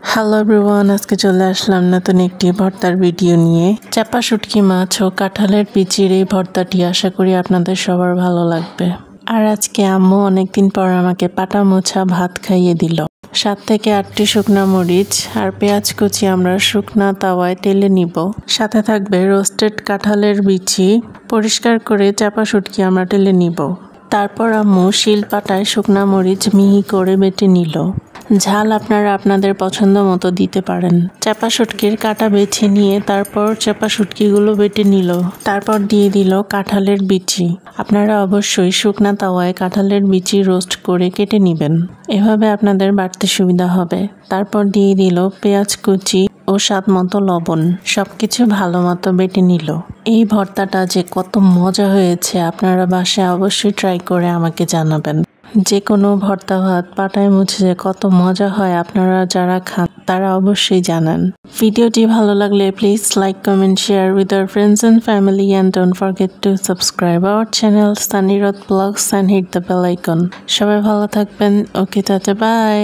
Hello everyone, আজকে চলে আসলাম নতুন একটি ভর্তার ভিডিও নিয়ে। চাপা শুটকি মাছ ও কাঁঠালের বিচির এই ভর্তাটি আশা করি আপনাদের সবার ভালো লাগবে। আর আজকে আম্মু অনেকদিন পর আমাকে পাটা মোছা ভাত খাইয়ে দিল। 7 থেকে 8টি শুকনা মরিচ আর পেঁয়াজ কুচি আমরা শুকনা তাওয়ায় তেলে নিব। সাথে থাকবে রোস্টেড কাঁঠালের বিচি, পরিষ্কার করে চাপা শুটকি আমরা তেলে নিব। তারপর আম্মু শিল পাটায় শুকনা মরিচ মিহি করে বেটে নিল। ঝাল আপনারা আপনাদের পছন্দ মতো দিতে পারেন। চাপা শুটকির কাটা বেছে নিয়ে তারপর চাপা শুটকিগুলো বেটে নিল। তারপর দিয়ে দিল কাঁঠালের বিচি। আপনারা অবশ্যই শুকনা তাওয়ায় কাঁঠালের বিচি রোস্ট করে কেটে নেবেন, এভাবে আপনাদের বাটতে সুবিধা হবে। তারপর দিয়ে দিল পেঁয়াজ কুচি ও স্বাদ মতো লবণ। সবকিছু ভালো মতো বেটে নিল। এই ভর্তাটা যে কত মজা হয়েছে আপনারা বাসায় অবশ্যই ট্রাই করে আমাকে জানাবেন। যে কোনো ভর্তা ভাত পাটায় মুছে যে কত মজা হয় আপনারা যারা খান তারা অবশ্যই জানান। ভিডিওটি ভালো লাগলে please like, comment, share with our friends and family and don't forget to subscribe our channel সানিরত blogs and hit the bell icon. সবাই ভালো থাকবেন। Okay, tata, by.